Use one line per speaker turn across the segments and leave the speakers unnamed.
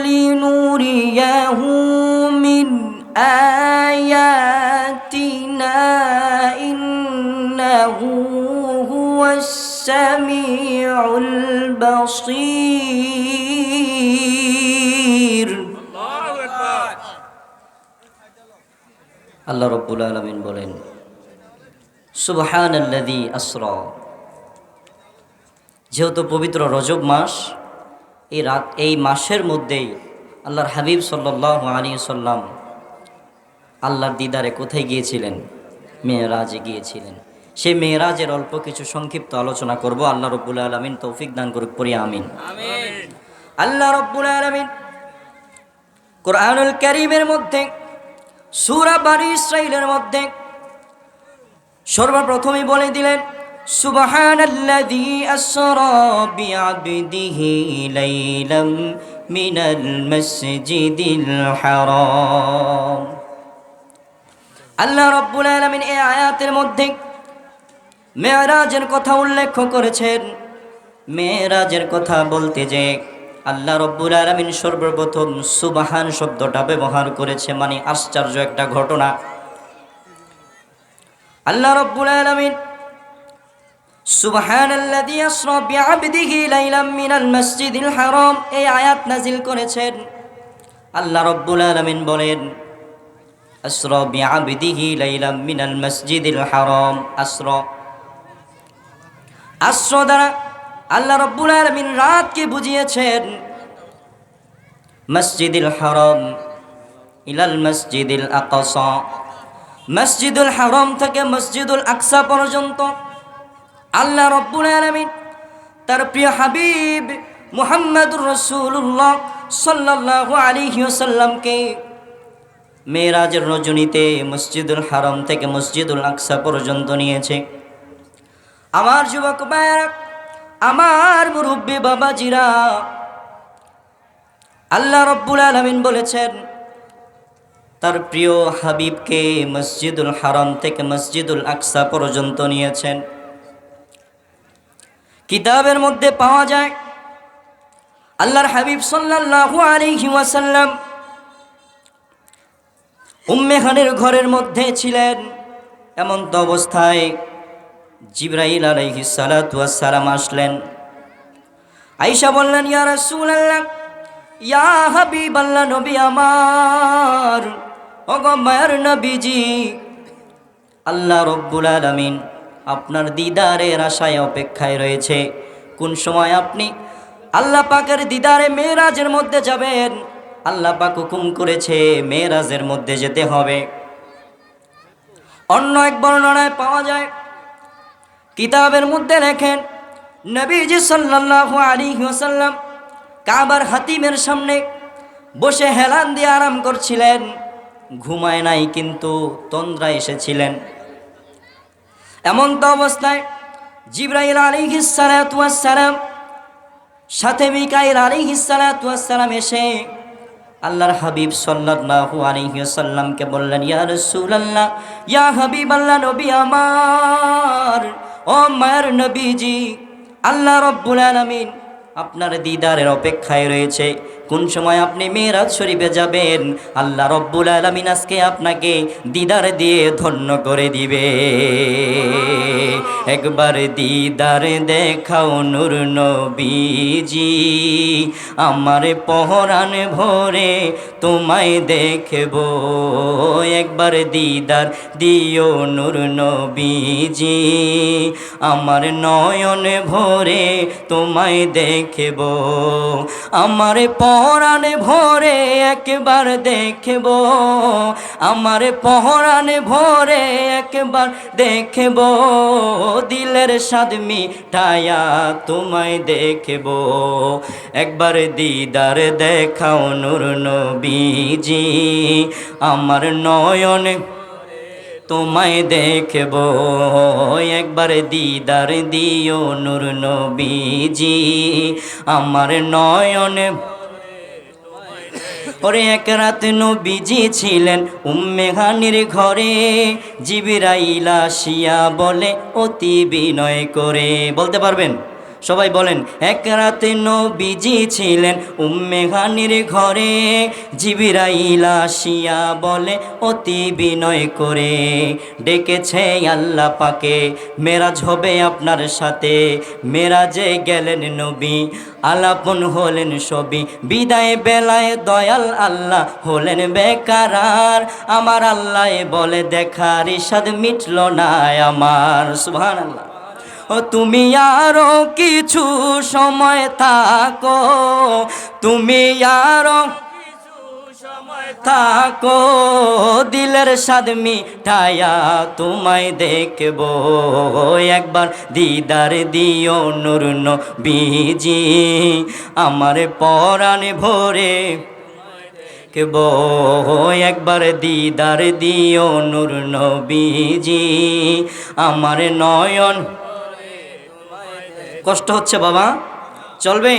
لنريه من آياتنا إنه هو السميع البصير আল্লাহ রাব্বুল আলামিন বলেন সুবহানাল্লাযী আসরা। যেহেতু পবিত্র রজব মাস, এই মাসের মধ্যেই আল্লাহর হাবিব সাল্লাল্লাহু আলাইহি সাল্লাম আল্লাহর দিদারে কোথায় গিয়েছিলেন? মেরাজে গিয়েছিলেন। সেই মেরাজের অল্প কিছু সংক্ষিপ্ত আলোচনা করব। আল্লাহ রাব্বুল আলামিন তৌফিক দান করুক, পড়ি আমিন। আল্লাহ রাব্বুল আলামিন কুরআনুল কারীমের মধ্যে সূরা বনী ইসরাঈলের মধ্যে সর্বপ্রথমই বলে দিলেন সুবহানাল্লাযী আসরা বিআবদিহি লাইলাম মিনাল মাসজিদিল হারাম। আল্লাহ রাব্বুল আলামিন এই আয়াতের মধ্যে মেরাজের কথা উল্লেখ করেছেন। মেরাজের কথা বলতে যে আল্লাহ রাব্বুল আলামিন সর্বপ্রথম সুবহান শব্দটা ব্যবহার করেছে, মানে আশ্চর্য একটা ঘটনা। আল্লাহ রাব্বুল আলামিন সুবহানাল্লাযী আসরা বিআবদিহি লাইলাম মিনাল মাসজিদিল হারাম এই আয়াত নাজিল করেছেন। আল্লাহ রাব্বুল আলামিন বলেন আসরা বিআবদিহি লাইলাম মিনাল মাসজিদিল হারাম। আসরা দ্বারা আল্লাহ রাব্বুল আলামিন রাতকে বুঝিয়েছেন। মসজিদুল হারাম ইলাল মসজিদিল আকসা, মসজিদুল হারাম থেকে মসজিদুল আকসা পর্যন্ত আল্লাহ রাব্বুল আলামিন তার প্রিয় হাবিব মুহাম্মদুর রাসূলুল্লাহ সাল্লাল্লাহু আলাইহি ওয়াসাল্লামকে মেরাজের রজনীতে মসজিদুল হারাম থেকে মসজিদুল আকসা পর্যন্ত নিয়েছে। আমার যুবক ভাইরা, আমার মুরব্বী বাবাজিরা, আল্লাহ রাব্বুল আলামিন বলেছেন তার প্রিয় হাবিবকে মসজিদুল হারাম থেকে মসজিদুল আকসা পর্যন্ত নিয়েছেন। কিতাবের মধ্যে পাওয়া যায় আল্লাহর হাবিব সাল্লাল্লাহু আলাইহি ওয়াসাল্লাম উম্মে হানির ঘরের মধ্যে ছিলেন। এমন তো অবস্থায় জিবরাইল আলাইহিস সালাতু ওয়াস সালাম আসলেন। আয়েশা বললেন ইয়া রাসূলুল্লাহ, ইয়া হাবিবাল্লাহ, নবী আমার, ওগো মায়ের নবীজি, আল্লাহ রাব্বুল আলামিন আপনার দিদারের আশায় অপেক্ষায় রয়েছে। কোন সময় আপনি আল্লাহ পাকের দিদারে মেরাজের মধ্যে যাবেন? আল্লাহ পাক হুকুম করেছে মেরাজের মধ্যে যেতে হবে। অন্য এক বর্ণনায় পাওয়া যায়, কিতাবের মধ্যে লেখেন নবীজি সাল্লাল্লাহু আলাইহি ওয়াসাল্লাম কাবার হাতিমের সামনে বসে হেলান দিয়ে আরাম করছিলেন। ঘুমায় নাই, কিন্তু তন্দ্রা এসেছিলেন। এমন তো অবস্থায় জিবরাইল আলাইহিস সালাতু ওয়াস সালাম সাথে মিকাইল আলাইহিস সালাতু ওয়াস সালাম এসে আল্লাহর হাবিব সাল্লাল্লাহু আলাইহি ওয়াসাল্লামকে বললেন ইয়া রাসূলুল্লাহ, ইয়া হাবিবাল্লাহ, নবী আমার, ও মায়ের নবীজি, আল্লাহ রাব্বুল আলামিন আপনার দিদারের অপেক্ষায় রয়েছে। কোন সময় আপনি মেরাজ শরীফে যাবেন? আল্লাহ রাব্বুল আলামিন আজকে আপনাকে দিদার দিয়ে ধন্য করে দিবে। একবার দিদার দেখাও নূর নবীজি, আমার পহরান ভরে তোমায় দেখব। একবার দিদার দিও নূর নবীজি, আমার নয়ন ভরে তোমায় দেখব। আমার পহরান ভরে একবার দেখব, আমার পহরান ভরে একবার দেখব। দিলের স্বাদ মিটায়া তোমায় দেখব। একবার দিদার দেখাও নূর নবীজি, আমার নয়ন তোমায় দেখব। একবার দিদার দিও নূর নবীজি, আমার নয়ন। ওরে এক রাত নবীজি ছিলেন উম্মে হানির ঘরে, জিবরাইল আসিয়া বলে অতি বিনয় করে, বলতে পারবেন সবাই বলেন। এক রাতে নবীজি ছিলেন উম্মে হানির ঘরে, জিবরাইল আসিয়া বলে অতি বিনয় করে, ডেকেছে আল্লাহ পাকে মেরাজ হবে আপনার সাথে। মেরাজে গেলেন নবী, আলাপন হলেন সবই, বিদায় বেলায় দয়াল আল্লাহ হলেন বেকারার। আমার আল্লাহ বলে দেখার ইশাদ মিটল না আমার। সুবহানাল্লাহ। ও তুমি আরো কিছু সময় থাকো, তুমি আরো থাকো, দিলের স্বাদ মিঠায়া তোমায় দেখবো, একবার দিদার দিও নূর নবীজি, আমার পরাণে ভরে দেখবো, একবার দিদার দিও নূর নবীজি, আমার নয়ন। কষ্ট হচ্ছে বাবা, চলবে?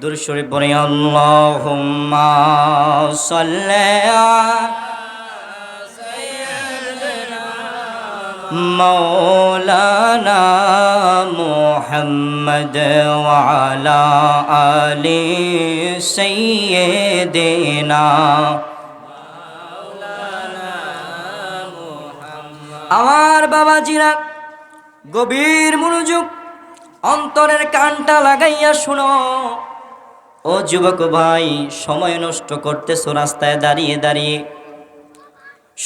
দুরূদ শরীফ পড়ে। আল্লাহুম্মা সাল্লি মাওলানা মুহাম্মদ ওয়া আলা আলি সাইয়্যিদিনা। আমার বাবাজিরা গভীর মনোযোগ, অন্তরের কানটা লাগাইয়া শুনো। ও যুবক ভাই, সময় নষ্ট করতেছো রাস্তায় দাঁড়িয়ে দাঁড়িয়ে,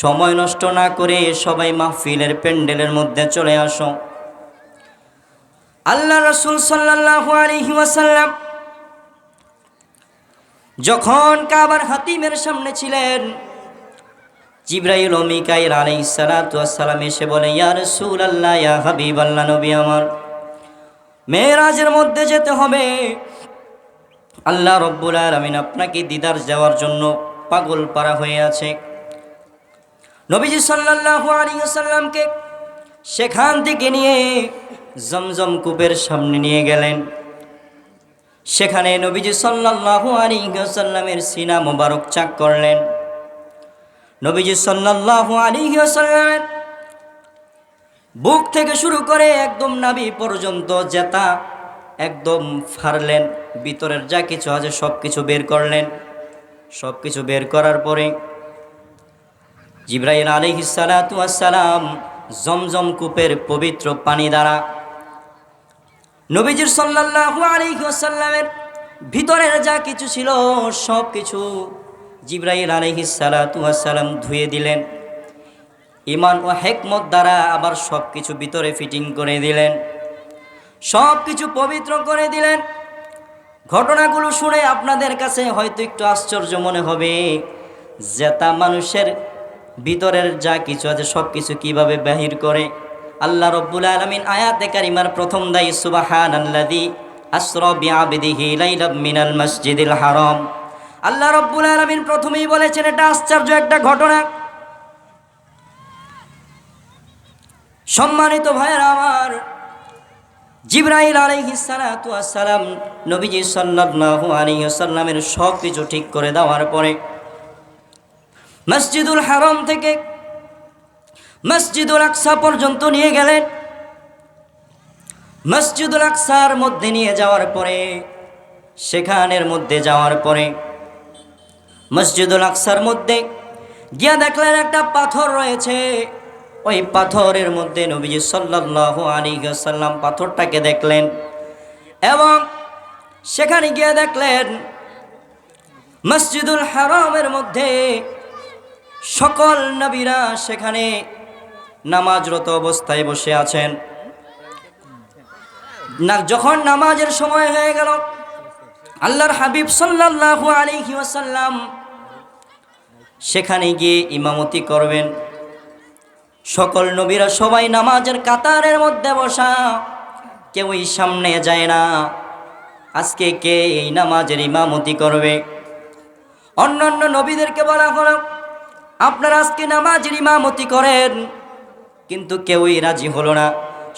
সময় নষ্ট না করে সবাই মাহফিলের প্যান্ডেলের মধ্যে চলে আসো। আল্লাহ রাসূল সাল্লাল্লাহু আলাইহি ওয়াসাল্লাম যখন কাবার হাতিমের সামনে ছিলেন, জিবরাইল ও মিকাইল আলাইহিস সালাতু ওয়াস সালাম এসে বলে, ইয়া রাসূলুল্লাহ, ইয়া হাবিবাল্লাহ, নবী আমার, মেরাজের মধ্যে যেতে হবে। আল্লাহ রব্বুল আলামিন আপনাকে দিদার যাওয়ার জন্য পাগল পারা হয়ে আছে। নবীজি সাল্লাল্লাহু আলাইহি ওয়াসাল্লামকে সেখান থেকে নিয়ে জমজম কূপের সামনে নিয়ে গেলেন। সেখানে নবীজি সাল্লাল্লাহু আলাইহি ওয়াসাল্লামের সিনা মোবারক চাক করলেন। নবীজি সাল্লাল্লাহু আলাইহি ওয়াসাল্লামের বুক থেকে শুরু করে একদম নাভি পর্যন্ত জেতা একদম ফাড়লেন, ভিতরের যা কিছু আছে সব কিছু বের করলেন। সব কিছু বের করার পরে জিবরাইল আলাইহিস সালাতু ওয়াস সালাম জমজম কূপের পবিত্র পানি দ্বারা নবীজি সাল্লাল্লাহু আলাইহি ওয়াসাল্লামের ভিতরের যা কিছু ছিল সব কিছু জিবরাইল আলাইহিস সালাতু ওয়াস সালাম ধুয়ে দিলেন। ঈমান ও হিকমত দ্বারা আবার সব কিছু ভিতরে ফিটিং করে দিলেন, সব কিছু পবিত্র করে দিলেন। ঘটনাগুলো শুনে আপনাদের কাছে হয়তো একটু আশ্চর্য মনে হবে, জেতা মানুষের ভিতরের যা কিছু আছে সব কিছু কিভাবে বাহির করে। আল্লাহ রব্বুল আলামিন আয়াতে কারিমার প্রথম দায়ী সুবহানাল্লাযী আসরা বিআবদিহি লাইলাম মিনাল মসজিদিল হারাম। আল্লাহ রব্বুল আলামিন প্রথমেই বলেছেন এটা আশ্চর্য একটা ঘটনা। সম্মানিত ভাইয়েরা আমার, জিবরাইল আলাইহিস সালাতু ওয়াস সালাম নবীজি সাল্লাল্লাহু আলাইহি ওয়াসাল্লামের সব কিছু ঠিক করে দেওয়ার পরে মসজিদুল হারাম থেকে মসজিদুল আকসা পর্যন্ত নিয়ে গেলেন। মসজিদুল আকসার মধ্যে নিয়ে যাওয়ার পরে সেখানের মধ্যে যাওয়ার পরে মসজিদুল আকসার মধ্যে গিয়া দেখলেন একটা পাথর রয়েছে। ওই পাথরের মধ্যে নবীজি সাল্লাল্লাহু আলাইহি ওয়াসাল্লাম পাথরটাকে দেখলেন এবং সেখানে গিয়ে দেখলেন মসজিদুল হারামের মধ্যে সকল নবীরা সেখানে নামাজরত অবস্থায় বসে আছেন। যখন নামাজের সময় হয়ে গেল, আল্লাহর হাবিব সাল্লাল্লাহু আলাইহি ওয়াসাল্লাম সেখানে গিয়ে ইমামতি করবেন। সকল নবীরা সবাই নামাজের কাতারের মধ্যে বসা, কেউই সামনে যায় না। আজকে কে এই নামাজের ইমামতি করবে? অন্যান্য নবীদেরকে বলা হলো আপনারা আজকে নামাজের ইমামতি করেন, কিন্তু কেউই রাজি হলো না।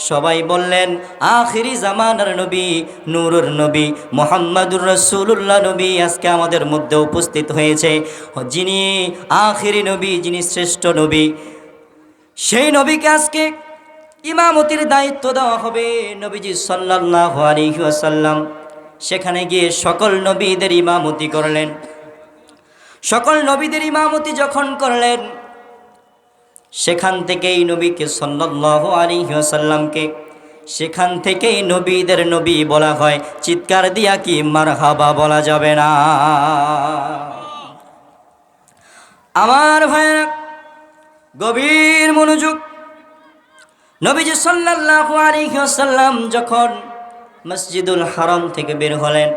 সবাই বললেন আখিরি জামানার নবী, নূরের নবী মুহাম্মদুর রাসূলুল্লাহ নবী আজকে আমাদের মধ্যে উপস্থিত হয়েছে। যিনি আখিরি নবী, যিনি শ্রেষ্ঠ নবী, সেই নবীকে আজকে ইমামতির দায়িত্ব দেওয়া হবে নবীজি সাল্লাল্লাহু আলাইহি ওয়াসাল্লাম সেখানে গিয়ে সকল নবীদের ইমামতি করলেন। সকল নবীদের ইমামতি যখন করলেন, সেখান থেকেই নবীকে সাল্লাল্লাহু আলাইহি ওয়াসাল্লামকে সেখান থেকেই নবীদের নবী বলা হয়। চিৎকার দিয়া কি মারহাবা বলা যাবে না? আমার ভাইরা, গভীর মনোযোগ। নবীজি সাল্লাল্লাহু আলাইহি ওয়াসাল্লাম যখন মসজিদুল হারাম থেকে বের হলেন,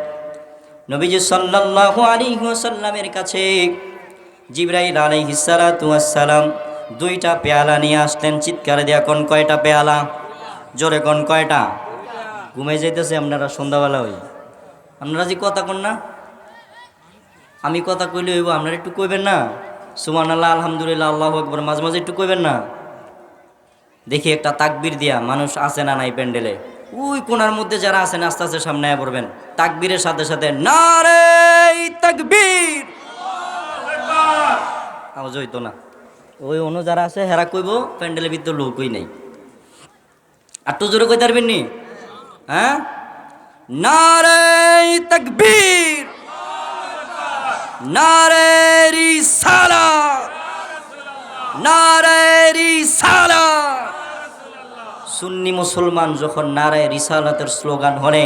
নবীজি সাল্লাল্লাহু আলাইহি ওয়াসাল্লামের কাছে জিবরাইল আলাইহিস সালাতু ওয়াস সালাম দুইটা পেয়ালা নিয়ে আসলেন। চিৎকার দিয়া কোন কয়টা পেয়ালা? জোরে কোন কয়টা? ঘুমে যাইতেছে আপনারা সন্ধ্যাবেলা হই, আপনারা যে কথা কোন না, আমি কথা কইলে হইব, আপনারা একটু কইবেন না সুবহানাল্লাহ আলহামদুলিল্লাহ আল্লাহু আকবার মাঝে মাঝে একটু কইবেন না? দেখি একটা তাকবীর দিয়া মানুষ আছে না নাই প্যান্ডেলে? ওই কোনার মধ্যে যারা আছেন আস্তে আস্তে সামনে আয় পড়বেন। তাকবীরের সাথে সাথে নারে তাকবীর, আওয়াজ হইতো না। ওই অন্য যারা আছে হেরা কইব প্যান্ডেলের ভিতর লোকই নাই। আর তো জোরে কইতে পারবেন নি? হ্যাঁ, নারে তাকবীর, নারে রিসালাত, নারে রিসালাত। সুন্নি মুসলমান যখন নারে রিসালাতের স্লোগান হলে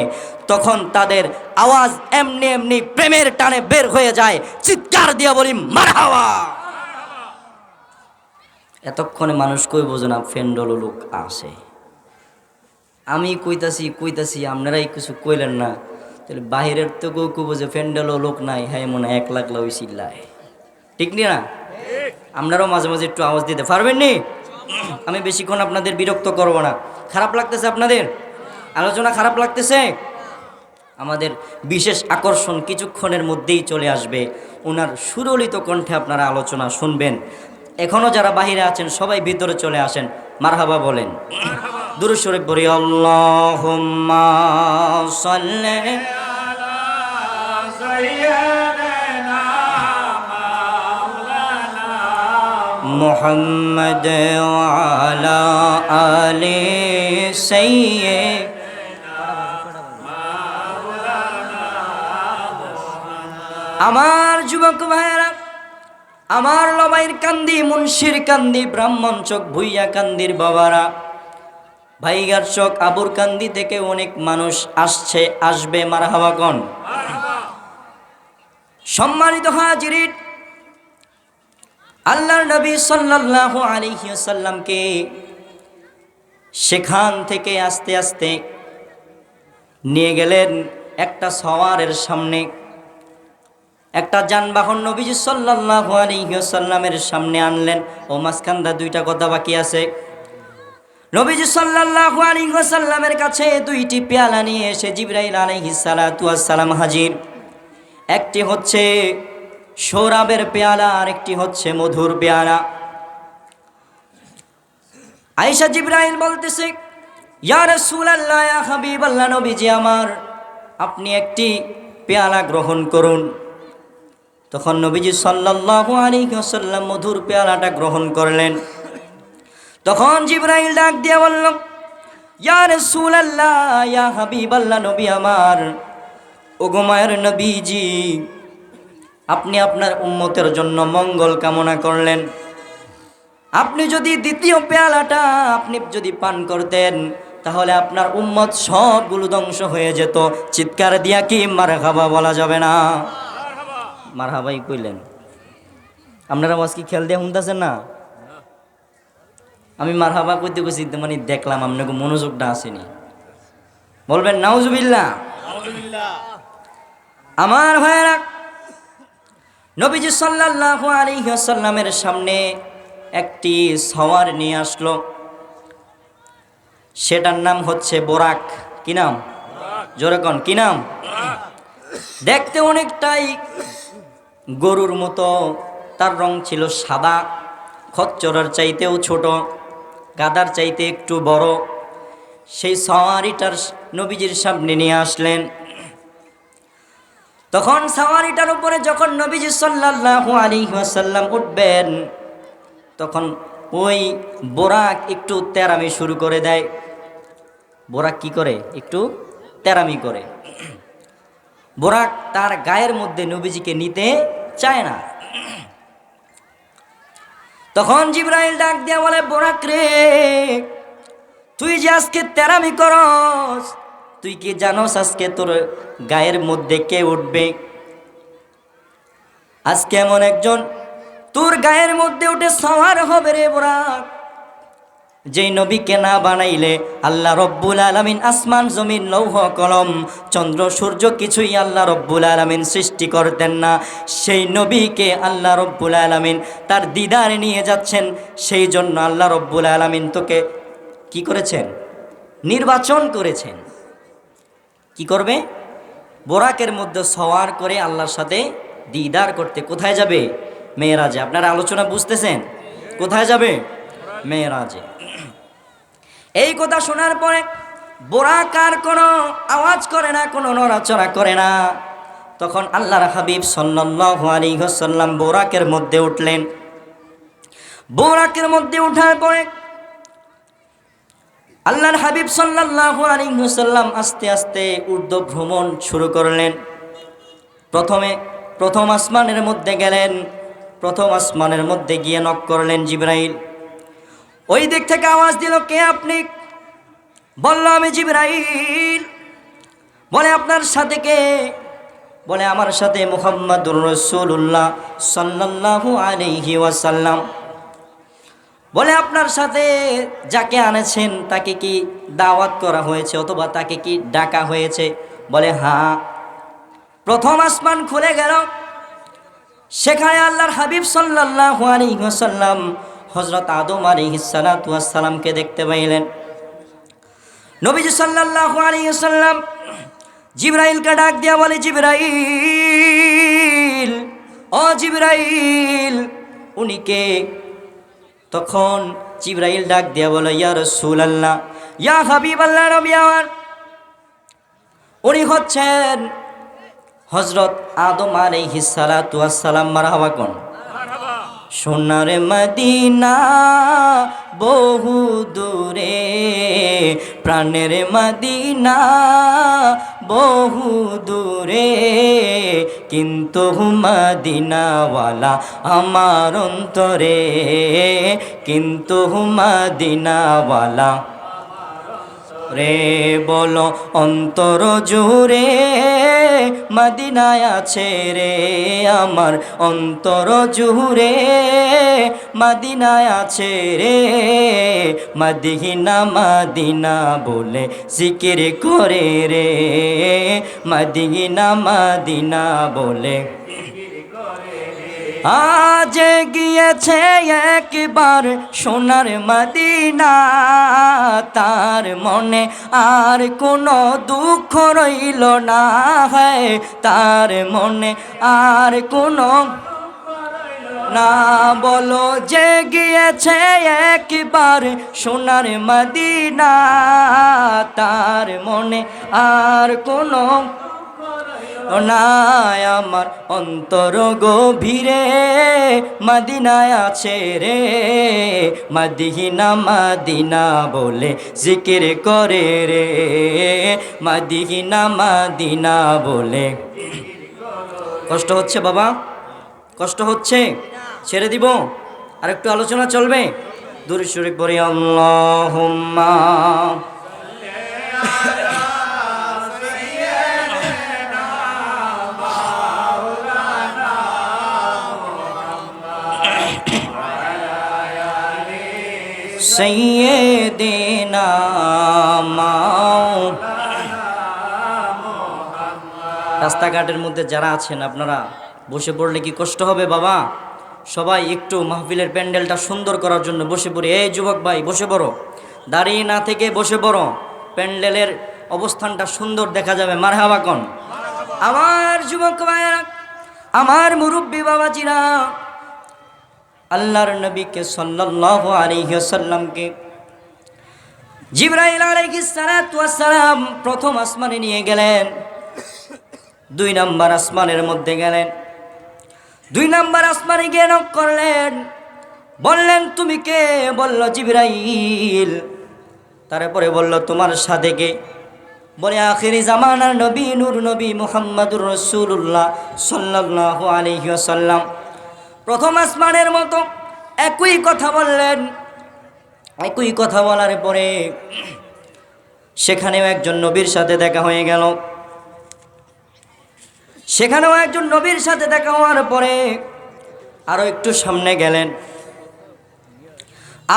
তখন তাদের আওয়াজ এমনি এমনি প্রেমের টানে বের হয়ে যায়। চিৎকার দিয়া বলি মারহাবা। এতক্ষণে মানুষ কইব যে না ফেন্ডল লোক আসে। আমি কইতাছি আপনারাই কিছু কইলেন না, তাহলে বাহিরের তো কেউ কইব যে ফেন্ডেলও লোক নাই, হ্যাঁ মনে 1 লাখ ওই চিল্লায়। ঠিক নি না? আপনারাও মাঝে মাঝে একটু আওয়াজ দিতে পারবেন নি? আমি বেশিক্ষণ আপনাদের বিরক্ত করব না। খারাপ লাগতেছে আপনাদের? আলোচনা খারাপ লাগতেছে? আমাদের বিশেষ আকর্ষণ কিছুক্ষণের মধ্যেই চলে আসবে। ওনার সুরলিত কণ্ঠে আপনারা আলোচনা শুনবেন। এখনো যারা বাহিরে আছেন সবাই ভিতরে চলে আসেন, মারহাবা বলেন। দুরূদ শরীফ পড়ি, আল্লাহুম্মা সাল্লি আলা সাইয়্যিদিনা মাওলানা মুহাম্মদ ওয়া আলা আলি সাইয়্যিদিনা মাওলানা। আমার যুবক ভাইরা, আমার লবাইর কান্দি, মুন্সির কান্দি, ব্রাহ্মণ চোখ ভুইয়া কান্দির বাবারা, ভাইগার চোখ আবুর কান্দি থেকে অনেক মানুষ আসছে, আসবে, মারহাবা কোন। সম্মানিত হাজিরিন, আল্লাহর নবী সাল্লাল্লাহু আলাইহি ওয়াসাল্লামকে সেখান থেকে আস্তে আস্তে নিয়ে গেলেন একটা সওয়ারের সামনে। একটা যানবাহন নবীজি সাল্লাল্লাহু আলাইহি ওয়াসাল্লামের সামনে আনলেন। ও মাঝখানটা দুইটা কথা বাকি আছে। নবীজি সাল্লাল্লাহু আলাইহি ওয়াসাল্লামের কাছে দুইটি পেয়ালা নিয়ে এসে জিবরাইল আলাইহিস সালাতু ওয়াস সালাম হাজির। একটি হচ্ছে শরাবের পেয়ালা, আর একটি হচ্ছে মধুর পেয়ালা। আয়েশা জিবরাইল বলতেছে, ইয়া রাসূলুল্লাহ, ইয়া হাবিবাল্লাহ, নবীজি আমার, আপনি একটি পেয়ালা গ্রহণ করুন। তখন নবীজি সাল্লাল্লাহু আলাইহি ওয়াসাল্লাম মধুর পেয়ালাটা গ্রহণ করলেন। তখন জিবরাইল ডাক দিয়ে বলল, ইয়া রাসূলুল্লাহ, ইয়া হাবিবাল্লাহ, নবী আমার, ওগো মায়ের নবীজি, আপনি আপনার উম্মতের জন্য মঙ্গল কামনা করলেন। আপনি যদি দ্বিতীয় পেয়ালাটা আপনি যদি পান করতেন তাহলে আপনার উম্মত সবগুলো ধ্বংস হয়ে যেত। চিৎকার দিয়া কি মারহাবা বলা যাবে না? মারহাবাই কইলেন। আপনারা আওয়াজ কি খেয়াল দিয়ে শুনতেছেন না? আমি মারহাবা কইতে কইছি, মানে দেখলাম আপনাকে মনোযোগটা আসেনি। বলবেন নাউজুবিল্লাহ। আমার ভাইরা, নবীজি সাল্লাল্লাহু আলাইহি ওয়াসাল্লামের সামনে একটি সওয়ার নিয়ে আসলো। সেটার নাম হচ্ছে বোরাক। কি নাম? জোরে কোন, কি নাম? দেখতে অনেকটাই গরুর মতো, তার রং ছিল সাদা, খচ্চরের চাইতেও ছোট, গাধার চাইতে একটু বড়। সেই সওয়ারিটার নবীজির সামনে নিয়ে আসলেন। তখন সওয়ারিটার উপরে যখন নবীজি সাল্লাল্লাহু আলাইহি ওয়াসাল্লাম উঠবেন, তখন ওই বোরাক একটু তেরামি শুরু করে দেয়। বোরাক কি করে? একটু তেরামি করে। বোরাক তার গায়ের মধ্যে নবীজিকে নিতে চায় না। তখন জিবরাইল ডাক দিয়া বলে, বোরাক রে, তুই যে আজকে তেরামি করস, তুই কি জানোস আজকে তোর গায়ের মধ্যে কে উঠবে? আজকে এমন একজন তোর গায়ের মধ্যে উঠে সওয়ার হবে রে বোরাক, যেই নবীকে না বানাইলে আল্লাহ রব্বুল আলামিন আসমান জমিন লৌহ কলম চন্দ্র সূর্য কিছুই আল্লাহ রব্বুল আলামিন সৃষ্টি করতেন না। সেই নবীকে আল্লাহ রব্বুল আলামিন তার দিদারে নিয়ে যাচ্ছেন। সেই জন্য আল্লাহ রব্বুল আলামিন তোকে কি করেছেন? নির্বাচন করেছেন। কি করবে? বোরাকের মধ্যে সওয়ার করে আল্লাহর সাথে দিদার করতে। কোথায় যাবে? মেরাজে। আপনারা আলোচনা বুঝতেছেন? কোথায় যাবে? মেরাজে। এই কথা শোনার পরে বোরাক আর কোনো আওয়াজ করে না, কোনো নড়াচড়া করে না। তখন আল্লাহর হাবিব সাল্লাল্লাহু আলাইহি ওয়াসাল্লাম বোরাকের মধ্যে উঠলেন। বোরাকের মধ্যে ওঠার পরে আল্লাহর হাবিব সাল্লাল্লাহু আলাইহি ওয়াসাল্লাম আস্তে আস্তে ঊর্ধ্ব ভ্রমণ শুরু করলেন। প্রথম আসমানের মধ্যে গেলেন। প্রথম আসমানের মধ্যে গিয়ে নক করলেন জিবরাইল। ওই দিক থেকে আওয়াজ দিল, কে আপনি? বলল, আমি জিবরাইল। বলে, আপনার সাথে কে? বলে, আমার সাথে মুহাম্মাদুর রাসূলুল্লাহ সাল্লাল্লাহু আলাইহি ওয়াসাল্লাম। বলে, আপনার সাথে যাকে আনেছেন তাকে কি দাওয়াত করা হয়েছে অথবা তাকে কি ডাকা হয়েছে? বলে, হ্যাঁ। প্রথম আসমান খুলে গেল। সেখানে আল্লাহর হাবিব সাল্লাল্লাহু আলাইহি ওয়াসাল্লাম হযরত আদম আলাইহিস সালাতু ওয়াস সালামকে দেখতে পাইলেন। নবীজি সাল্লাল্লাহু আলাইহি ওয়াসাল্লাম জিবরাইলকে ডাক দিয়া বলে, জিবরাইল, ও জিবরাইল। উনি কে? তখন জিবরাইল ডাক দিয়া বলে, ইয়া রাসূলুল্লাহ, ইয়া হাবিবাল্লাহ, নবী আমার, উনি হচ্ছেন হযরত আদম আলাইহিস সালাতু ওয়াস সালাম। মারহাবা কোন? সোনার মদিনা বহু দূরে, প্রাণের মদিনা বহু দূরে, কিন্তু মদিনাওয়ালা আমার অন্তরে, কিন্তু মদিনাওয়ালা রে। বলো অন্তর জুড়ে মদিনায় আছে রে, আমার অন্তর জুড়ে মদিনায় আছে রে। মদিনা মদিনা বলে জিকির করে রে, মদিনা মদিনা বলে। আজ গিয়েছে একবার সোনার মদিনা, তার মনে আর কোনো দুঃখ রইল না, হয় তার মনে আর কোনো না। বলো, যে গিয়েছে একবার সোনার মদিনা, তার মনে আর কোনো নাই। আমার অন্তর গভীরে মদিনায় আছে রে, মদিনা মদিনা বলে জিকির করে রে, মদিনা মদিনা বলে। কষ্ট হচ্ছে বাবা? কষ্ট হচ্ছে? ছেড়ে দিব? আর একটু আলোচনা চলবে? দুরূদ শরীফ পড়ি। আল্লাহুম্মা সাইয়্যিদিনা রাস্তাঘাটের মধ্যে যারা আছেন আপনারা বসে পড়লে কি কষ্ট হবে বাবা? সবাই একটু মাহফিলের প্যান্ডেলটা সুন্দর করার জন্য বসে পড়ি। এই যুবক ভাই বসে পড়ো, দাঁড়িয়ে না থেকে বসে পড়ো, প্যান্ডেলের অবস্থানটা সুন্দর দেখা যাবে। মারহাবা কোন? আমার যুবক ভাইরা, আমার মুরব্বী বাবাজিরা, আল্লাহর নবীকে সাল্লাল্লাহু আলাইহি ওয়াসাল্লামকে জিবরাইল আলাইহিস সালাতু ওয়াস সালাম প্রথম আসমানে নিয়ে গেলেন। 2 নম্বর আসমানের মধ্যে গেলেন। 2 নম্বর আসমানে গিয়ে নক করলেন, বললেন তুমি কে? বলল জিবরাইল। তারপরে বলল তোমার সাথে কে? বলে আখিরি জামানার নবী নূর নবী মুহাম্মদুর রাসূলুল্লাহ সাল্লাল্লাহু আলাইহি ওয়াসাল্লাম। প্রথম আসমানের মতো একই কথা বললেন। একই কথা বলার পরে সেখানেও একজন নবীর সাথে দেখা হয়ে গেল। সেখানেও একজন নবীর সাথে দেখা হওয়ার পরে আরো একটু সামনে গেলেন,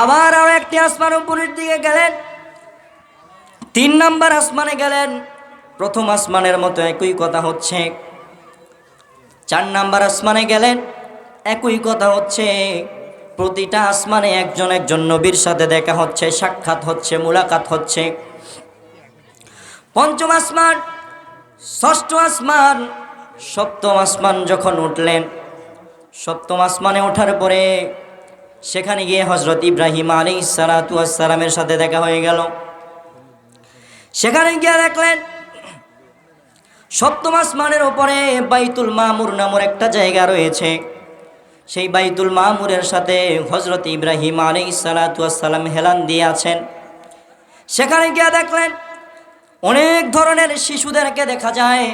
আবার আরো একটি আসমান উপরের দিকে গেলেন, 3 নাম্বার আসমানে গেলেন। প্রথম আসমানের মতো একই কথা হচ্ছে। 4 নাম্বার আসমানে গেলেন, একই কথা হচ্ছে। প্রতিটা আসমানে একজন একজন নবীর সাথে দেখা হচ্ছে, সাক্ষাৎ হচ্ছে, মুলাকাত হচ্ছে। পঞ্চম আসমান, ষষ্ঠ আসমান, সপ্তম আসমান যখন উঠলেন, সপ্তম আসমানে ওঠার পরে সেখানে গিয়ে হযরত ইব্রাহিম আলাইহিস সালাতু ওয়াস সালামের সাথে দেখা হয়ে গেল। সেখানে গিয়ে দেখলেন সপ্তম আসমানের উপরে বাইতুল মামুর নামের একটা জায়গা রয়েছে। সেই বাইতুল মামুরের সাথে হযরত ইব্রাহিম আলাইহিস সালাতু ওয়াস সালাম হেলান দিয়ে আছেন। সেখানে গিয়ে দেখলেন অনেক ধরনের শিশুদেরকে দেখা যায়।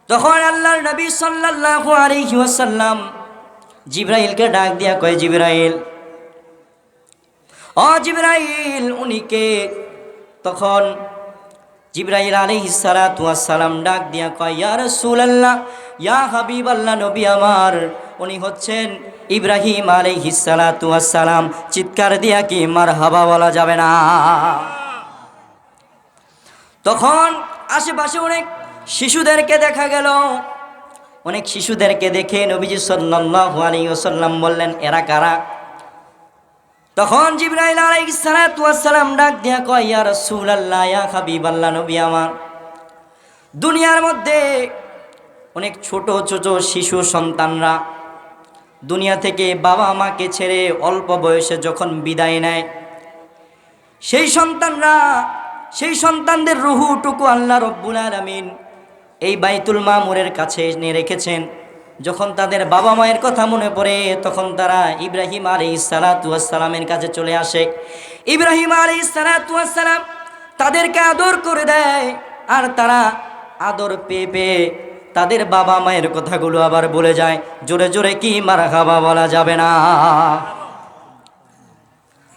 তখন আল্লাহর নবী সাল্লাল্লাহু আলাইহি ওয়াসাল্লাম জিবরাইলকে ডাক দিয়া কয়, জিবরাইল, ও জিবরাইল, উনি কে? তখন জিবরাইল আলাইহিস সালাতু ওয়াস সালাম ডাক দিয়া কয়, ইয়া রাসূলুল্লাহ, ইয়া হাবিবাল্লাহ, নবী আমার, উনি হচ্ছেন ইব্রাহিম আলাইহিস সালাতু ওয়াস সালাম। চিৎকার দিয়া কি মারহাবা বলা যাবে না? তখন আশেপাশে অনেক শিশুদেরকে দেখা গেল। অনেক শিশুদেরকে দেখে নবীজি সাল্লাল্লাহু আলাইহি ওয়াসাল্লাম বললেন, এরা কারা? তখন জিবরাইল আলাইহিস সালাতু ওয়াস সালাম ডাক দিয়া কয়, ইয়া রাসূলুল্লাহ, ইয়া হাবিবাল্লাহ, নবী আমার, দুনিয়ার মধ্যে অনেক ছোট ছোট শিশু সন্তানরা দুনিয়া থেকে বাবা মাকে ছেড়ে অল্প বয়সে যখন বিদায় নেয়, সেই সন্তানদের রুহুটুকু আল্লাহ রব্বুল আলামিন এই বাইতুল মামুরের কাছে এনে রেখেছেন। যখন তাদের বাবা মায়ের কথা মনে পড়ে তখন তারা ইব্রাহিম আলাইহিস সালাতু ওয়াস সালামের কাছে চলে আসে। ইব্রাহিম আলাইহিস সালাতু ওয়াস সালাম তাদেরকে আদর করে দেয়, আর তারা আদর পেয়ে পেয়ে তাদের বাবা মায়ের কথাগুলো আবার বলে যায়। জোরে জোরে কি মারহাবা বলা যাবে না?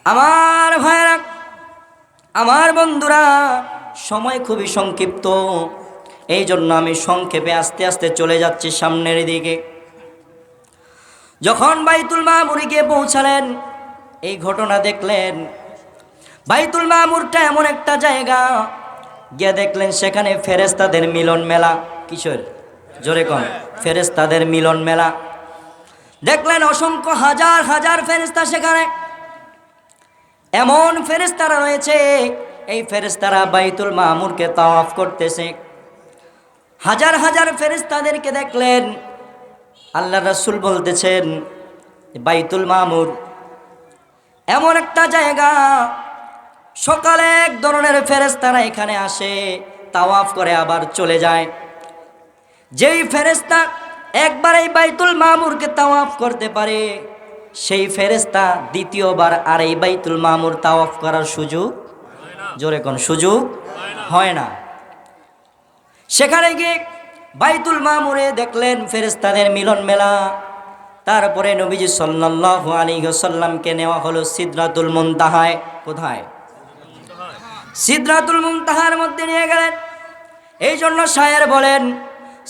আমার ভাইরা, আমার বন্ধুরা, সময় খুবই সংক্ষিপ্ত, এই জন্য আমি সংক্ষেপে আস্তে আস্তে চলে যাচ্ছি সামনের দিকে। যখন বাইতুল মামুরে গিয়ে পৌঁছালেন, এই ঘটনা দেখলেন। বাইতুল মামুরটা এমন একটা জায়গা, গিয়ে দেখলেন সেখানে ফেরেশতাদের মিলন মেলা। কিশোর জোরে কোন? ফেরেশতাদের মিলন মেলা। দেখলেন অসংখ্য হাজার হাজার ফেরেশতা সেখানে। এমন ফেরেশতারা রয়েছে, এই ফেরেশতারা বাইতুল মামুরকে তাওয়াফ করতেছে। হাজার হাজার ফেরেশতাদেরকে দেখলেন। আল্লাহ রাসূল বলতেছেন, বাইতুল মামুর এমন একটা জায়গা, সকালে এক ধরনের ফেরেশতারা এখানে আসে, তাওয়াফ করে আবার চলে যায়। যেই ফেরেশতা একবার এই বাইতুল মামুরকে তাওয়াফ করতে পারে, সেই ফেরেশতা দ্বিতীয়বার আর এই বাইতুল মামুর তাওয়াফ করার সুযোগ, জোরে কোন, সুযোগ হয় না। সেখানে গিয়ে বাইতুল মামুরে দেখলেন ফেরেশতাদের মিলন মেলা। তারপরে নবীজি সাল্লাল্লাহু আলাইহি ওয়াসাল্লামকে নেওয়া হলো সিদরাতুল মুনতাহায়। কোথায়? সিদরাতুল মুনতাহার মধ্যে নিয়ে গেলেন। এই জন্য শায়ের বলেন,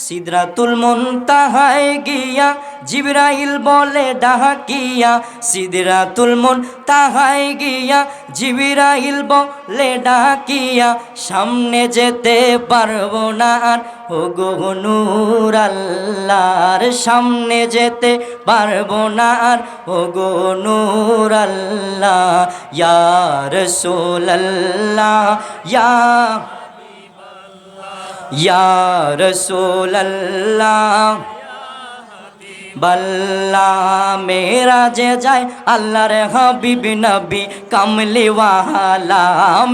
সিদরাতুল মুনতাহায় গিয়া জিবরাইল বলে ডাকিয়া, সিদরাতুল মুনতাহায় গিয়া জিবরাইল বলে ডাকিয়া, সামনে যেতে পারবো না আর ওগো নূর আল্লাহর, সামনে যেতে পারবো না আর ওগো নূর আল্লাহ, ইয়া রাসূলুল্লাহ, ইয়া রাসূলুল্লাহ, বল্লা মেরা যে যায় আল্লাহর হাবিব নবী কামলিওয়ালা,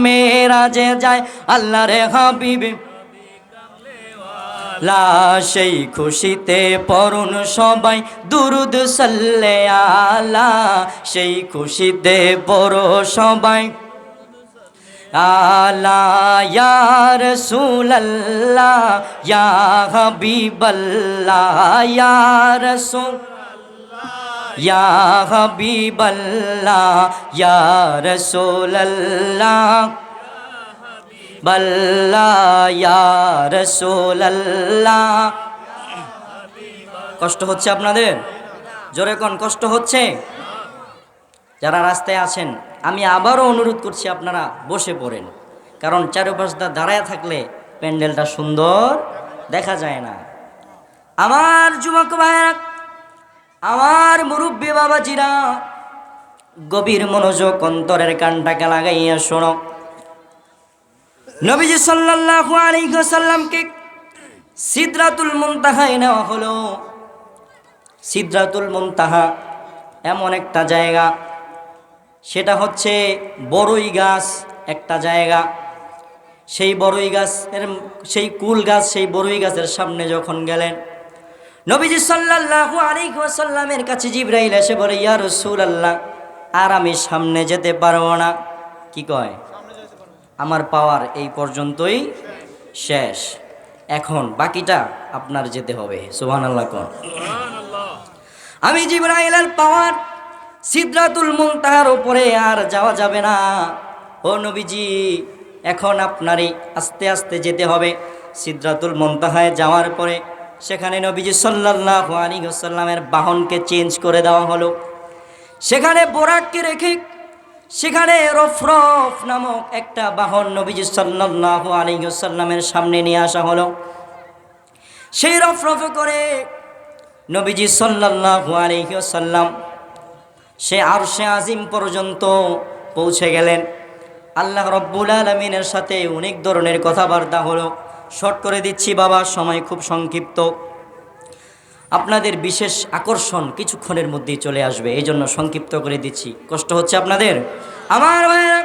মেরা যে যায় আল্লাহর হাবিব, লা সেই খুশিতে পড়ুন সবাই দুরুদ সাল্লে আলা সেই খুশিতে পড়ো সবাই আলা ইয়া রাসূলুল্লাহ ইয়া হাবিবাল্লাহ ইয়া রাসূল ইয়া হাবিবাল্লাহ ইয়া রাসূলুল্লাহ বাল্লা ইয়া রাসূলুল্লাহ। কষ্ট হচ্ছে আপনাদের? জোরে কোন কষ্ট হচ্ছে? যারা রাস্তায় আছেন আমি আবারও অনুরোধ করছি আপনারা বসে পড়েন, কারণ চারপাশটা দাঁড়ায় থাকলে প্যান্ডেলটা সুন্দর দেখা যায় না। আমার যুবক ভাইরা, আমার মুরব্বী বাবাজিরা, গভীর মনোযোগ অন্তরের কানটাকে লাগাইয়া শোনো। নবীজি সাল্লাল্লাহু আলাইহি ওয়াসাল্লামকে সিদরাতুল মুনতাহায় নেওয়া হলো। সিদরাতুল মুনতাহা এমন একটা জায়গা, সেটা হচ্ছে বড়ই গাছ একটা জায়গা। সেই বড়ই গাছের সেই কুল গাছ, সেই বড়ই গাছের সামনে যখন গেলেন নবীজি সাল্লাল্লাহু আলাইহি ওয়াসাল্লামের কাছে জিবরাইল এসে বলে, ইয়া রাসূলুল্লাহ, আর আমি সামনে যেতে পারবো না। কি কয়? আমার পাওয়ার এই পর্যন্তই শেষ, এখন বাকিটা আপনার যেতে হবে। সুবহানাল্লাহ কোন। আমি জিবরাইলের পাওয়ার সিদরাতুল মুনতাহার উপরে আর যাওয়া যাবে না। ও নবীজি, এখন আপনারই আস্তে আস্তে যেতে হবে। সিদরাতুল মুনতাহায় যাওয়ার পরে সেখানে নবীজি সাল্লাল্লাহু আলাইহি ওয়াসাল্লামের বাহনকে চেঞ্জ করে দেওয়া হলো। সেখানে বোরাককে রেখে সেখানে রফরফ নামক একটা বাহন নবীজি সাল্লাল্লাহু আলাইহি ওয়াসাল্লামের সামনে নিয়ে আসা হলো। সেই রফরফে করে নবীজি সাল্লাল্লাহু আলাইহি ওয়াসাল্লাম সে আরশে আজিম পর্যন্ত পৌঁছে গেলেন। আল্লাহ রাব্বুল আলামিনের সাথে অনেক ধরনের কথাবার্তা হলো। শর্ট করে দিচ্ছি বাবা, সময় খুব সংক্ষিপ্ত। আপনাদের বিশেষ আকর্ষণ কিছুক্ষণের মধ্যেই চলে আসবে, এই জন্য সংক্ষিপ্ত করে দিচ্ছি। কষ্ট হচ্ছে আপনাদের? আমার ভাইরা,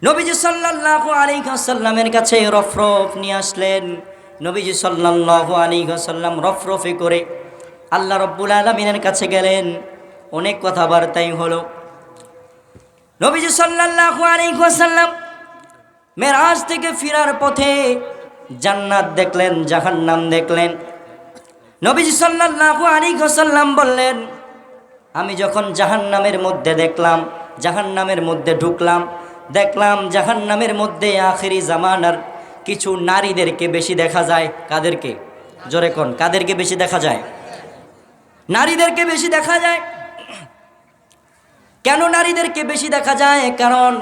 নবীজি সাল্লাল্লাহু আলাইহি ওয়াসাল্লামের কাছে রফরফ নিয়ে আসলেন। নবীজি সাল্লাল্লাহু আলাইহি ওয়াসাল্লাম রফরফে করে আল্লাহ রাব্বুল আলামিনের কাছে গেলেন। অনেক কথাবার্তাই হলো। নবীজি সাল্লাল্লাহু আলাইহি ওয়াসাল্লাম মেরাজ থেকে ফেরার পথে জান্নাত দেখলেন, জাহান্নাম দেখলেন। নবীজি সাল্লাল্লাহু আলাইহি ওয়াসাল্লাম বললেন, আমি যখন জাহান্নামের মধ্যে দেখলাম, জাহান্নামের মধ্যে ঢুকলাম, দেখলাম জাহান্নামের মধ্যে আখিরি জামানার কিছু নারীদেরকে বেশি দেখা যায়। কাদেরকে? জোরে কোন, কাদেরকে বেশি দেখা যায়? নারীদেরকে বেশি দেখা যায়। কেন নারীদেরকে বেশি দেখা যায়? কারণ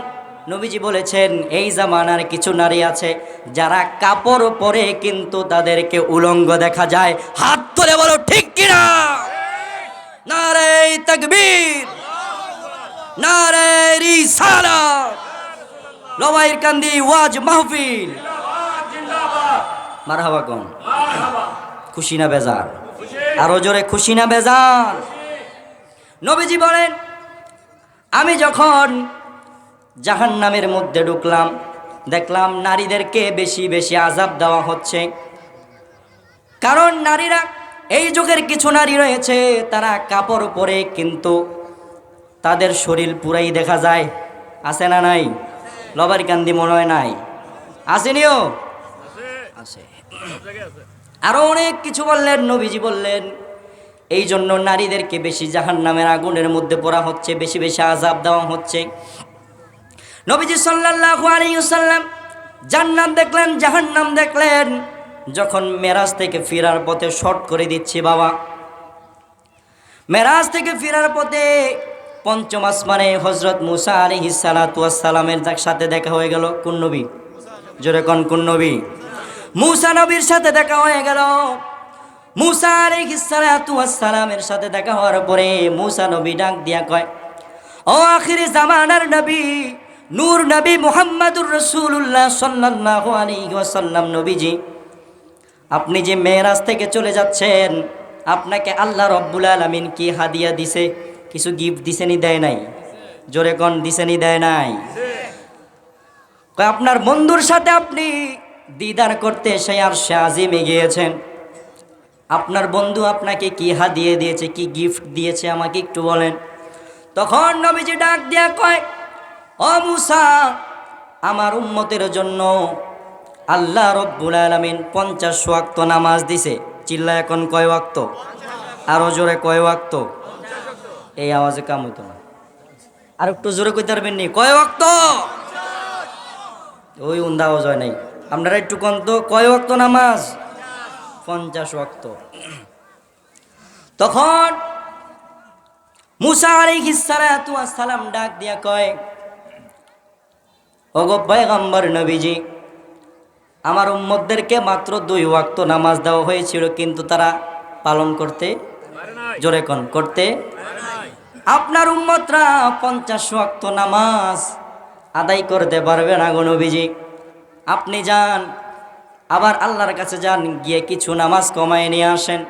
নবীজি বলেছেন এই জামানার কিছু নারী আছে যারা কাপড় পরে কিন্তু তাদেরকে উলঙ্গ দেখা যায়। হাত তুলে বলো ঠিক কিনা? নারে তাকবীর, নারে রিসালাত, লবাইর কান্দি ওয়াজ মাহফিল, মারহাবা কোন? খুশি না বেজার? আরো জোরে খুশি না বেজার? নবীজি বলেন, আমি যখন জাহান্নামের মধ্যে ঢুকলাম, দেখলাম নারীদেরকে বেশি বেশি আযাব দেওয়া হচ্ছে। কারণ নারীরা, এই যুগের কিছু নারী রয়েছে তারা কাপড় পরে কিন্তু তাদের শরীর পুরাই দেখা যায়। আছে না নাই? লবার কান্দি মনে হয় নাই, আসেনিও? আছে। আরো অনেক কিছু বললেন। নবীজি বললেন এই জন্য নারীদেরকে বেশি জাহান্নামের আগুনের মধ্যে পড়া হচ্ছে, বেশি বেশি আযাব দেওয়া হচ্ছে। নবীজি সাল্লাল্লাহু আলাইহি ওয়াসাল্লাম জান্নাত দেখলেন, জাহান্নাম দেখলেন। যখন মেরাজ থেকে ফেরার পথে, শর্ট করে দিচ্ছি বাবা, মেরাজ থেকে ফেরার পথে পঞ্চম আসমানে হযরত মুসা আলাইহিস সালাতু ওয়াস সালামের সাথে দেখা হয়ে গেল। কোন নবী? জোরে কোন, কোন নবী? মুসা নবীর সাথে দেখা হয়ে গেল। মুসা আলাইহিস সালাতু ওয়াস সালামের সাথে দেখা হওয়ার পরে মুসা নবী ডাক দিয়া কয়, ও আখিরি জামানার নবী, নূর নবী মুহাম্মদুর রাসূলুল্লাহ সাল্লাল্লাহু আলাইহি ওয়াসাল্লাম, নবীজি আপনি যে মেরাজ থেকে চলে যাচ্ছেন, আপনাকে আল্লাহ রাব্বুল আলামিন কি হাদিয়া দিছে? কিছু গিফট দিছেনি, দেয় নাই? জোরে কোন, দিছেনি দেয় নাই? কয় আপনার বন্ধুর সাথে আপনি দিদার করতে সেই আরশে আজিমে গিয়েছেন। আপনার বন্ধু আপনাকে কি হাদিয়া দিয়েছে, কি গিফট দিয়েছে আমাকে একটু বলেন। তখন নবীজি ডাক দিয়া কয়, ও মুসা, আমার উম্মতের জন্য আল্লাহ রব্বুল আলামিন 50 ওয়াক্ত নামাজ দিছে। চিল্লা এখন কয় ওয়াক্ত? আরো জোরে কয় ওয়াক্ত? এই আওয়াজে কাম হইতো না, আর একটু জোরে কইতে পারবেন নি? কয় ওয়াক্ত? ওই উন্দা আওয়াজ হয় নাই। আপনারা একটু কোন তো, কয় ওয়াক্ত নামাজ? 50 ওয়াক্ত। তখন মুসা আলাইহিস সালাতু ওয়াস সালাম ডাক দিয়া কয়, ওগো পয়গম্বর নবীজি, আমার উম্মতদেরকে মাত্র 2 ওয়াক্ত নামাজ দেওয়া হয়েছিল, কিন্তু তারা পালন করতে, জোরে কোন, করতে, আপনার উম্মতরা 50 ওয়াক্ত নামাজ আদায় করতে পারবে না গো নবীজি। আপনি যান, আবার আল্লাহর কাছে যান, গিয়ে কিছু নামাজ কমায় নিয়ে আসেন।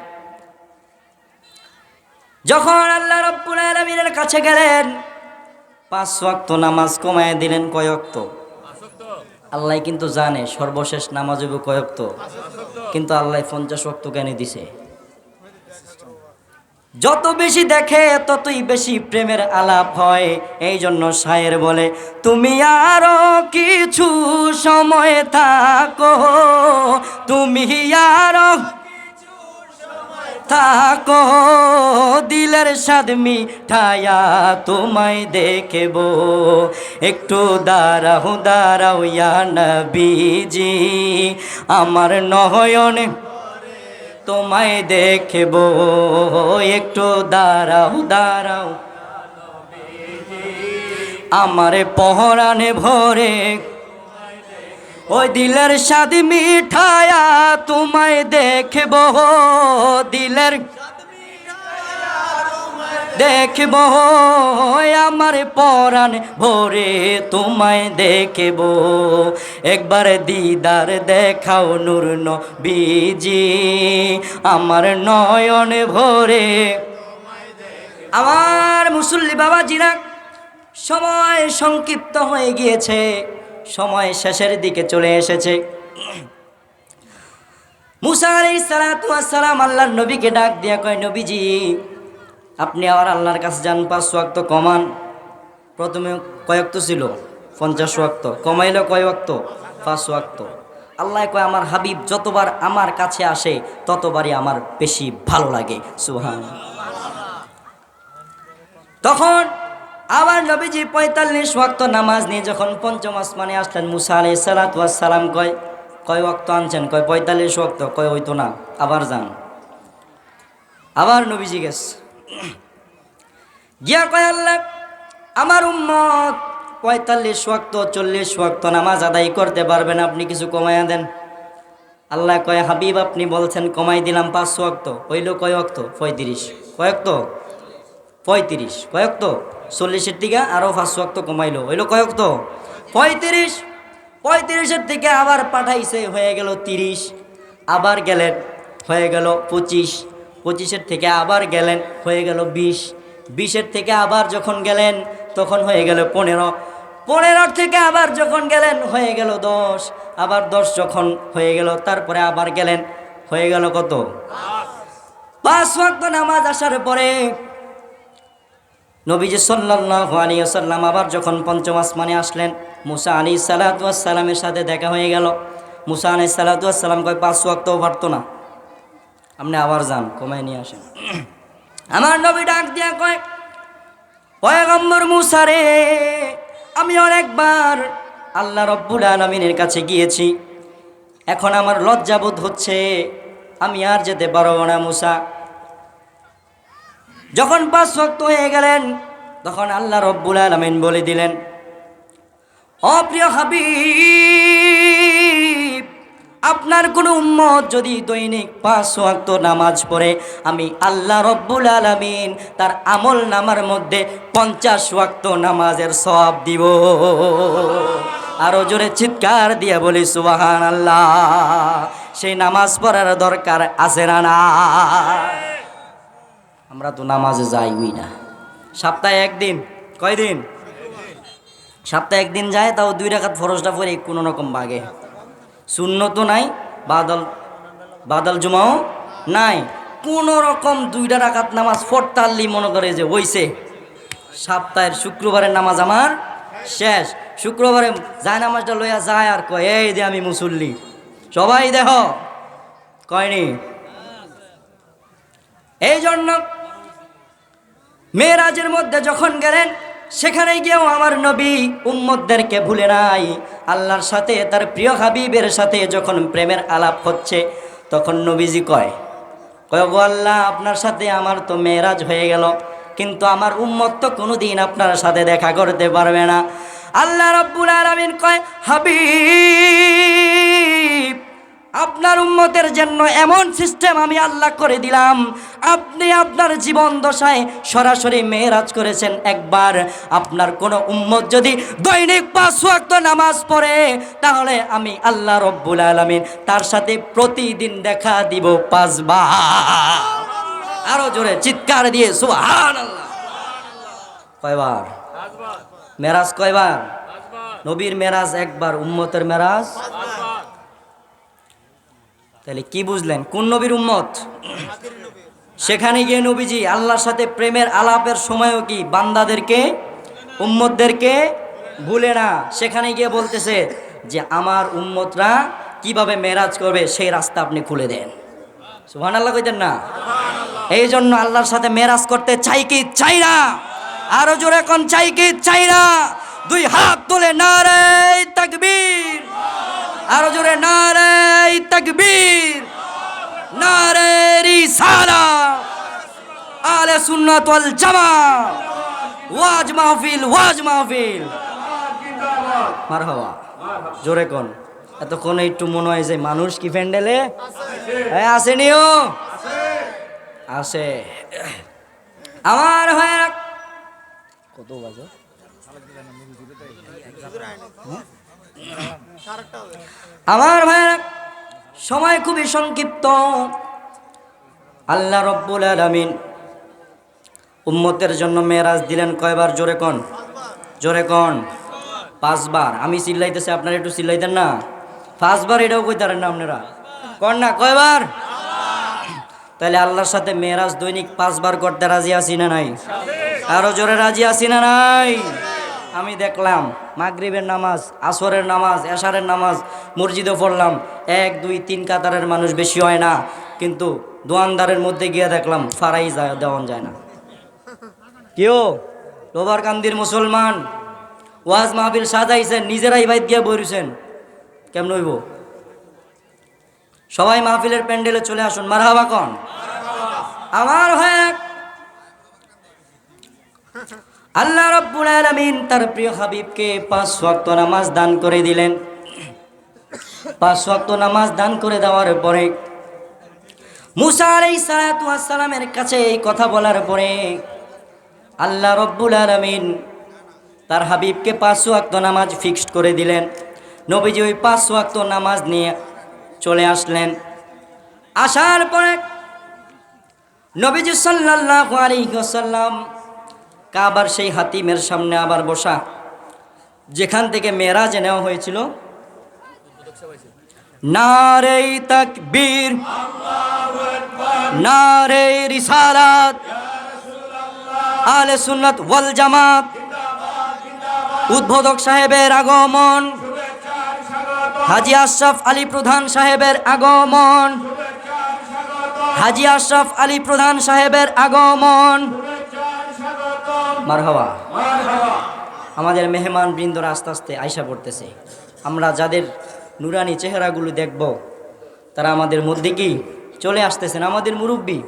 যখন আল্লাহ রাব্বুল আলামিনের কাছে গেলেন, 5 ওয়াক্ত নামাজ কমায় দিলেন। কয় ওয়াক্ত? আল্লাহ কিন্তু জানে সর্বশেষ নামাজ হইব কয় ওয়াক্ত, কিন্তু আল্লাহ 50 ওয়াক্ত কেন দিছে? যত বেশি দেখে ততই বেশি প্রেমের আলাপ হয়। এই জন্য শায়ের বলে, তুমি আরো কিছু সময় থাকো, তুমি আরো থাকো, দিলের স্বাদ মিঠায়া তোমায় দেখব, একটু দাঁড়াও দাঁড়াও ইয়া নবীজি, আমার নয়নে তোমায় দেখব, একটু দাঁড়াও দাঁড়াও, আমারে পহরানে ভরে, ওই দিলের স্বাদ মিঠায়া তোমায় দেখব, দিলের দেখব, আমার পরাণ ভরে তোমায় দেখব, একবার দিদার দেখাও নূর নবীজি, আমার নয়ন ভরে। আমার মুসল্লি বাবাজিরা, সময় সংক্ষিপ্ত হয়ে গিয়েছে, সময় শেষের দিকে চলে এসেছে। মুসা আলাইহিস সালাতু ওয়াস সালাম আল্লাহর নবীকে ডাক দিয়া কয়, নবীজি, আপনি আবার আল্লাহর কাছে যান, 5 ওয়াক্ত কমান। প্রথমে কয় ওয়াক্ত ছিল? 50 ওয়াক্ত। কমাইল কয় ওয়াক্ত? 5 ওয়াক্ত। আল্লাহ কয়, আমার হাবিব যতবার আমার কাছে আসে ততবারই আমার বেশি ভালো লাগে। সুবহানাল্লাহ। তখন আবার নবীজি 45 ওয়াক্ত নামাজ নিয়ে যখন পঞ্চম আসমানে আসলেন, মুসা আলাইহিস সালাতু ওয়াস সালাম কয়, কয় ওয়াক্ত আনছেন? কয় 45 ওয়াক্ত। কয় হইতো না, আবার যান। আবার নবীজি গেছে, গিয়া কয়, আল্লাহ, আমার উম্মত 45 ওয়াক্ত 40 ওয়াক্ত নামাজ আদায় করতে পারবেন, আপনি কিছু কমাইয়া দেন। আল্লাহ কয়, হাবিব আপনি বলছেন কমাই দিলাম 5 ওয়াক্ত, হইল কয় ওয়াক্ত? 35। কয় ওয়াক্ত? 35। কয় ওয়াক্ত? 40-এর থেকে আরো 5 ওয়াক্ত কমাইলো, হইল কয় ওয়াক্ত? 35। 35-এর থেকে আবার পাঠাইছে, হয়ে গেল 30। আবার গেলেন, হয়ে গেল 25। 25-এর থেকে আবার গেলেন, হয়ে গেল 20। 20-এর থেকে আবার যখন গেলেন তখন হয়ে গেল 15। 15-র থেকে আবার যখন গেলেন হয়ে গেল 10। আবার 10 যখন হয়ে গেল তারপরে আবার গেলেন, হয়ে গেল কত? 5 ওয়াক্ত নামাজ আসার পরে নবীজি সাল্লাল্লাহু আলাইহি ওয়াসাল্লাম আবার যখন পঞ্চম আসমানে আসলেন, মুসা আলাইহিস সালাতু ওয়াস সালামের সাথে দেখা হয়ে গেল। মুসা আলাইহিস সালাতু ওয়াস সালাম কয়, 5 ওয়াক্তও পারতো না, আপনি আবার যান, কমায় নিয়ে আসেন। আমার নবী ডাক দিয়া কয়, পয়গম্বর মুসা রে, আমি অনেকবার আল্লাহ রব্বুল আলামিনের কাছে গিয়েছি, এখন আমার লজ্জাবোধ হচ্ছে, আমি আর যেতে পারবো না মুসা। যখন 5 ওয়াক্ত হয়ে গেলেন তখন আল্লাহ রব্বুল আলামিন বলে দিলেন, ও প্রিয় হাবিব, আপনার কোন উম্মত যদি দৈনিক 5 ওয়াক্ত নামাজ পড়ে, আমি আল্লাহ রব্বুল আলামিন তার আমল নামার মধ্যে 50 ওয়াক্ত নামাজের সওয়াব দিব। আরো জোরে চিৎকার দিয়ে বলি সুবহানাল্লাহ। সেই নামাজ পড়ার দরকার আছে না? না, আমরা তো নামাজে যাইই না। সপ্তাহে একদিন, কয়দিন? সপ্তাহে একদিন যায়, তাও 2 রাকাত ফরজটা পড়ে কোনো রকম ভাগে। সুন্নতও নাই, বাদাল জুমাও নাই। কোনো রকম 2 রাকাত নামাজ পড়তাল্লি মনে করে যে হইছে, সপ্তাহের শুক্রবারের নামাজ আমার শেষ। শুক্রবারে যায় নামাজটা লইয়া যায় আর কয় এই দে আমি মুসল্লি, সবাই দেহ কয়নি। এই জন্য মেরাজের মধ্যে যখন গেলেন, সেখানে গিয়েও আমার নবী উম্মতদেরকে ভুলে নাই। আল্লাহর সাথে তার প্রিয় হাবিবের সাথে যখন প্রেমের আলাপ হচ্ছে, তখন নবীজি কয় গো আল্লাহ, আপনার সাথে আমার তো মেরাজ হয়ে গেল, কিন্তু আমার উম্মত তো কোনোদিন আপনার সাথে দেখা করতে পারবে না। আল্লাহ রাব্বুল আলামিন কয় হাবিব, আপনার উম্মতের জন্য এমন সিস্টেম আমি আল্লাহ করে দিলাম, আপনি আপনার জীবন দশায় সরাসরি মেরাজ করেছেন একবার। আপনার কোনো উম্মত যদি দৈনিক 5 ওয়াক্ত নামাজ পড়ে, তাহলে আমি আল্লাহ রব্বুল আলামিন তার সাথে প্রতিদিন দেখা দিব 5 বার। আরো জোরে চিৎকার দিয়ে সুবহানাল্লাহ। কয়বার মেরাজ? কয়বার? নবীর মেরাজ একবার, উম্মতের মেরাজ। তাহলে কি বুঝলেন কোন নবীর উম্মত? সেখানে গিয়ে নবীজি আল্লাহর সাথে প্রেমের আলাপের সময়ও কি বান্দাদেরকে, উম্মতদেরকে ভুলে না। সেখানে গিয়ে বলতেছে যে আমার উম্মতরা কিভাবে মেরাজ করবে সেই রাস্তা আপনি খুলে দেন। সুবহানাল্লাহ কইতেন না? এই জন্য আল্লাহর সাথে মেরাজ করতে চাই কি চাই না? আরো জোরে কোন চাই কি চাই না? 2 হাত তুলে নারে তাকবীর, আরো জোরে নারে তাকবীর, নারে রিসালাত, আহলে সুন্নাত ওয়াল জামাত, ওয়াজ মাহফিল, ওয়াজ মাহফিল, মারহাবা। জোরে কোন। এতক্ষণ একটু মনে হয় যে মানুষ কি প্যান্ডেলে আসেনিও? আছে। আমার হয় কত বাজে? আমার ভাইয়েরা, সময় খুবই সংক্ষিপ্ত। আল্লাহ রব্বুল আলামিন উম্মতের জন্য মেরাজ দিলেন কয়বার? জোরে কোন, জোরে কোন। 5 বার। আমি চিল্লাইতেছি, আপনারা একটু চিল্লাইতেন না? 5 বার এটাও কইতারেন না আপনারা? কোন না কয়বার? তাহলে আল্লাহর সাথে মেরাজ দৈনিক 5 বার করতে রাজি আছি না নাই? আরো জোরে রাজি আছি না নাই? আমি দেখলাম মাগরিবের নামাজ, আসরের নামাজ, এশারের নামাজ মসজিদে পড়লাম, 1 2 3 কাতারের মানুষ বেশি হয় না, কিন্তু দোয়ানদারের মধ্যে গিয়ে দেখলাম ফারাই দেওয়ান যায় না। কেউ লোবারকান্দির মুসলমান ওয়াজ মাহফিল সাজাইছেন, নিজেরাই বাইত গিয়ে বইরছেন, কেমন হইব? সবাই মাহফিলের প্যান্ডেলে চলে আসুন, মারহাবা কোন। আমার হয় আল্লাহ রাব্বুল আলামিন তার প্রিয় হাবিবকে 5 ওয়াক্ত নামাজ দান করে দিলেন। 5 ওয়াক্ত নামাজ দান করে দেওয়ার পরে মুসা আলাইহিস সালাতু ওয়াস সালামের কাছে এই কথা বলার পরে আল্লাহ রাব্বুল আলামিন তার হাবিবকে 5 ওয়াক্ত নামাজ ফিক্সড করে দিলেন। নবীজি ওই 5 ওয়াক্ত নামাজ নিয়ে চলে আসলেন। আসার পরে নবীজি সাল্লাল্লাহু আলাইহি ওয়াসাল্লাম কাবার সেই হাতিমের সামনে আবার বসা, যেখান থেকে মেরাজে নেওয়া হয়েছিল। নারে তাকবীর, নারে রিসালাত, আহলে সুন্নাত ওয়াল জামাত, উদ্বোধক সাহেবের আগমন, হাজী আশরাফ আলী প্রধান সাহেবের আগমন, হাজী আশরাফ আলী প্রধান সাহেবের আগমন। মারহাবা। আমাদের মেহমান বৃন্দরা আস্তে আস্তে আয়সা পড়তেছে। আমরা যাদের নুরানি চেহারাগুলো দেখব, তারা আমাদের মধ্যে কি চলে আসতেছেন। আমাদের মুরব্বী,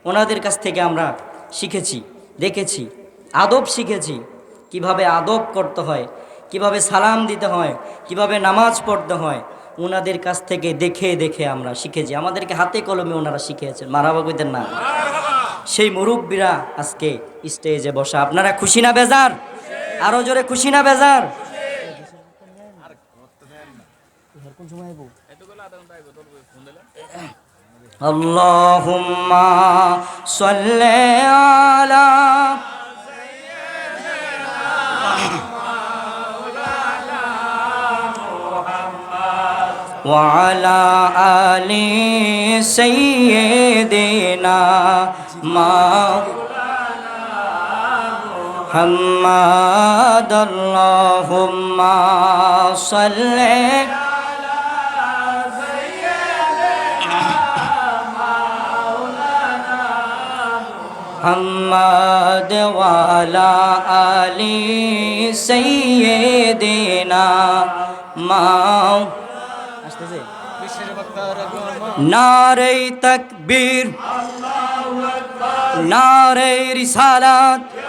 ওনাদের কাছ থেকে আমরা শিখেছি, দেখেছি, আদব শিখেছি, কিভাবে আদব করতে হয়, কিভাবে সালাম দিতে হয়, কিভাবে নামাজ পড়তে হয়, ওনাদের কাছ থেকে দেখে দেখে আমরা শিখেছি। আমাদেরকে হাতে কলমে ওনারা শিখিয়েছেন। মারহাবা কইতেন না? সেই মুরব্বীরা আজকে স্টেজে বসা। আপনারা খুশি না বেজার? আরো জোরে খুশি না বেজার? আল্লাহুম্মা সাল্লি আলা وعلى آل سيدنا محمد اللهم صل محمد وعلى آل سيدنا नारे तकबीर नारे रिसालत